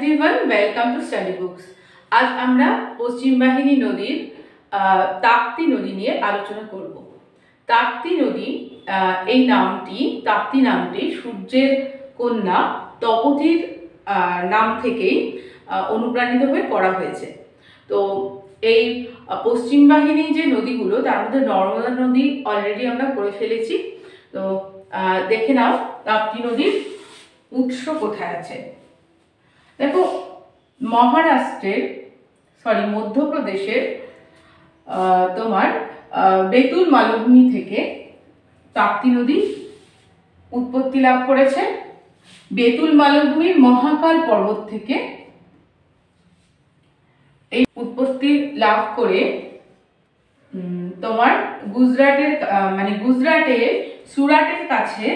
everyone, welcome to Study Books. আজ আমরা পশ্চিম বাহিনী নদীর তাপ্তি নদী নিয়ে আলোচনা করব। তাপ্তি নদী এই নামটি, তাপ্তি নামটি সূর্যের কন্যা তপোতির নাম থেকেই অনুপ্রাণিত হয়ে করা হয়েছে। তো এই পশ্চিম বাহিনী যে নদীগুলো, তার মধ্যে নর্মদা নদী অলরেডি আমরা করে ফেলেছি। তো দেখে নাও তাপ্তি নদীর উৎস কোথায় আছে। দেখো, মধ্যপ্রদেশের তোমার বেতুল মালভূমি থেকে তাপ্তি নদী উৎপত্তি লাভ করেছে। বেতুল মালভূমির মহাকাল পর্বত থেকে এই উৎপত্তি লাভ করে তোমার গুজরাটের সুরাটের কাছে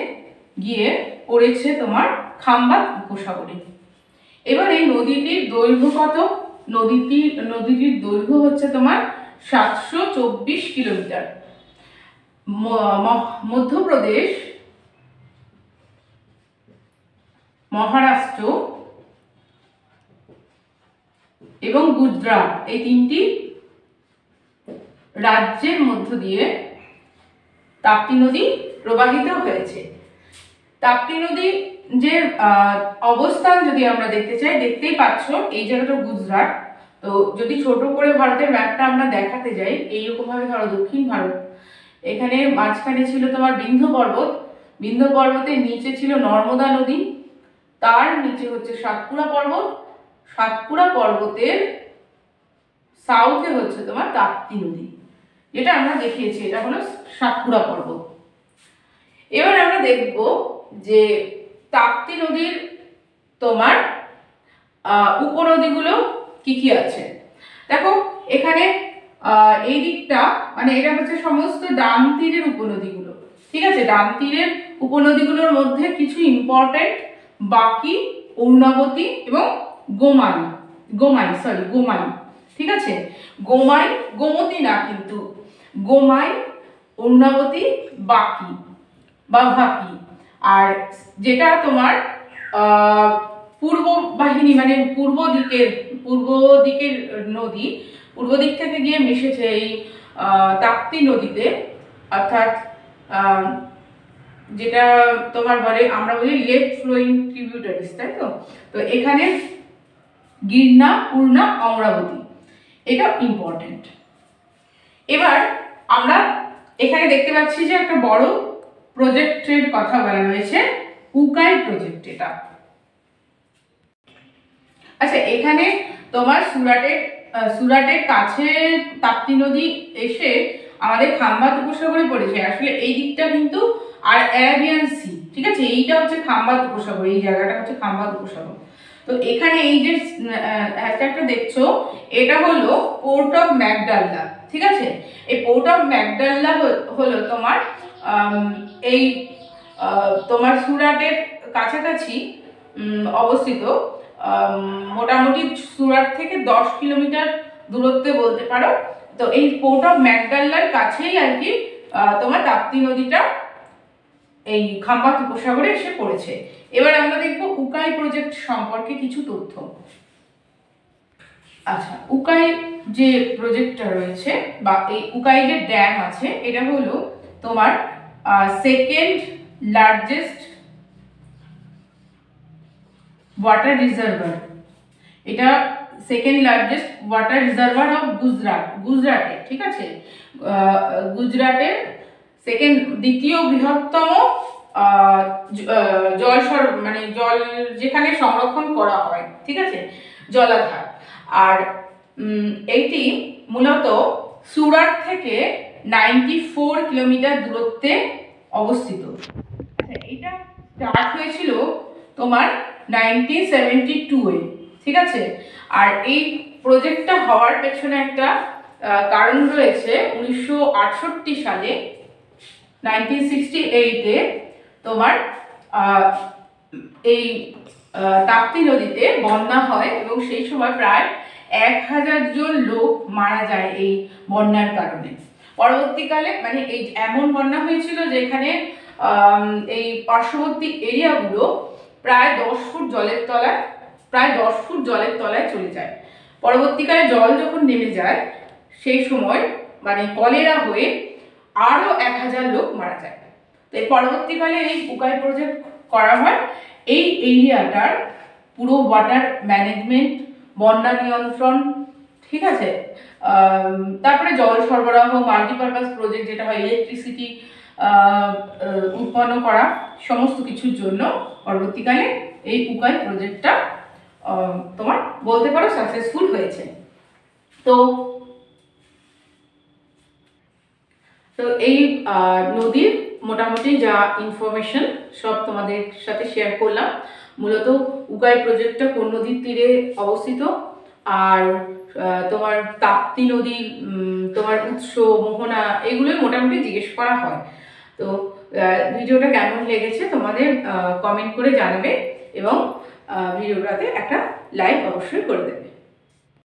গিয়ে পড়েছে তোমার খাম্বাত উপসাগরে। এবার এই নদীটির দৈর্ঘ্য কত? নদীটির দৈর্ঘ্য হচ্ছে তোমার 724 কিলোমিটার। মধ্যপ্রদেশ, মহারাষ্ট্র এবং গুজরাট এই তিনটি রাজ্যের মধ্য দিয়ে তাপ্তি নদী প্রবাহিত হয়েছে। তাপ্তি নদী যে অবস্থান যদি আমরা দেখতে চাই, দেখতেই পাচ্ছ এই জায়গাটা গুজরাট। তো যদি ছোট করে ভারতের ম্যাপটা আমরা দেখাতে যাই, এইরকম ভাবে ধরো দক্ষিণ ভারত, এখানে মাঝখানে ছিল তোমার বিন্ধ্য পর্বত, বিন্ধ্য পর্বতের নিচে ছিল নর্মদা নদী, তার নিচে হচ্ছে সাতপুরা পর্বত, সাতপুরা পর্বতের সাউথে হচ্ছে তোমার তাপ্তি নদী, যেটা আমরা দেখিয়েছি, এটা হলো সাতপুরা পর্বত। এবার আমরা দেখব যে তাপ্তি নদীর তোমার উপনদীগুলো কি কি আছে। দেখো, এখানে এই দিকটা মানে এটা হচ্ছে সমস্ত ডান তীরের উপনদীগুলো, ঠিক আছে। ডান তীরের উপনদীগুলোর মধ্যে কিছু ইম্পর্টেন্ট বাকি, অর্ণাবতী এবং গোমাই, ঠিক আছে। গোমাই, গোমতী না কিন্তু, গোমাই, অর্ণাবতী, বাকি বা ভাকি। আর যেটা তোমার পূর্ব বাহিনী মানে পূর্ব দিকের নদী, পূর্ব দিক থেকে গিয়ে মিশেছে এই তাপ্তি নদীতে, অর্থাৎ যেটা তোমার বলে, আমরা বলি লেফট ফ্লোয়িং ট্রিবিউটারিজ, তাই তো। তো এখানে গিরনা, পূর্ণা, অমরাবতী, এটা ইম্পর্টেন্ট। এবার আমরা এখানে দেখতে পাচ্ছি যে একটা বড় প্রজেক্টের কথা বলা হয়েছে, উকাই প্রজেক্ট। এটা আচ্ছা, এখানে তোমার সুরাটের কাছে তাপ্তি নদী এসে আমাদের খাম্বাত উপসাগরে পড়েছে। আসলে এই দিকটা কিন্তু আর অ্যারাবিয়ান সি, ঠিক আছে। এইটা হচ্ছে খাম্বাত উপসাগর, এই জায়গাটা হচ্ছে খাম্বাত উপসাগর। তো এখানে এই যে হ্যাশট্যাগটা দেখছো, এটা হলো পোর্ট অফ ম্যাকডাল্লা, ঠিক আছে। এই পোর্ট অফ ম্যাকডাল্লা হলো তোমার এই তোমার সুরাটের কাছাকাছি অবস্থিত। মোটামুটি সুরাট থেকে 10 কিলোমিটার দূরত্বে বলতে পারো। তো এই পোর্ট অফ ম্যাকডাল্লার কাছেই আর কি তোমার তাপ্তি নদীটা এই খাম্বাত উপসাগরে এসে পড়েছে। এবার আমরা দেখব উকাই প্রজেক্ট সম্পর্কে কিছু তথ্য। আচ্ছা, উকাই যে প্রজেক্টটা রয়েছে বা এই উকাই যে ড্যাম আছে, এটা হলো তোমার সেকেন্ড লার্জেস্ট ওয়াটার রিজার্ভার। এটা second largest water reservoir of গুজরাটে, ঠিক আছে। গুজরাটের দ্বিতীয় বৃহত্তম জল যেখানে সংরক্ষণ করা হয়, ঠিক আছে, জলাধার। আর এইটি মূলত সুরাট থেকে 94 কিলোমিটার দূরত্বে অবস্থিত। আচ্ছা, এটা স্টার্ট হয়েছিল তোমার 1972-এ, ঠিক আছে। আর এই প্রজেক্টটা হওয়ার পেছনে একটা কারণ রয়েছে। 1968 সালে 1968-এ তোমার এই তাপ্তি নদীতে বন্যা হয় এবং সেই সময় প্রায় 1000 জন লোক মারা যায় এই বন্যার কারণে। পরবর্তীকালে মানে এই এমন বন্যা হয়েছিল যেখানে এই পার্শ্ববর্তী এরিয়াগুলো প্রায় 10 ফুট জলের তলায় প্রায় 10 ফুট জলের তলায় চলে যায়। পরবর্তীকালে জল যখন নেমে যায় সেই সময় মানে কলেরা হয়ে আরও 1000 লোক মারা যায়। তো এই পরবর্তীকালে এই উকাই প্রজেক্ট করা হয়। এই এরিয়াটার পুরো ওয়াটার ম্যানেজমেন্ট, বন্যা নিয়ন্ত্রণ, ঠিক আছে, তারপরে জল সরবরাহ, মাল্টিপারপাস প্রজেক্ট যেটা হয় ইলেকট্রিসিটি উৎপন্ন করা, সমস্ত কিছুর জন্য পরবর্তীকালে এই উকাই প্রজেক্টটা তোমার বলতে পারো সাকসেসফুল হয়েছে। তো তো এই নদীর মোটামুটি যা ইনফরমেশন সব তোমাদের সাথে শেয়ার করলাম। মূলত উকাই প্রজেক্টটা কোন নদীর তীরে অবস্থিত, আর তোমার তাপ্তি নদী, তোমার উৎস, মোহনা, এগুলোই মোটামুটি জিজ্ঞেস করা হয়। তো ভিডিওটা কেমন লেগেছে তোমাদের কমেন্ট করে জানাবে এবং ভিডিওটাতে একটা লাইক অবশ্যই করে দেবে।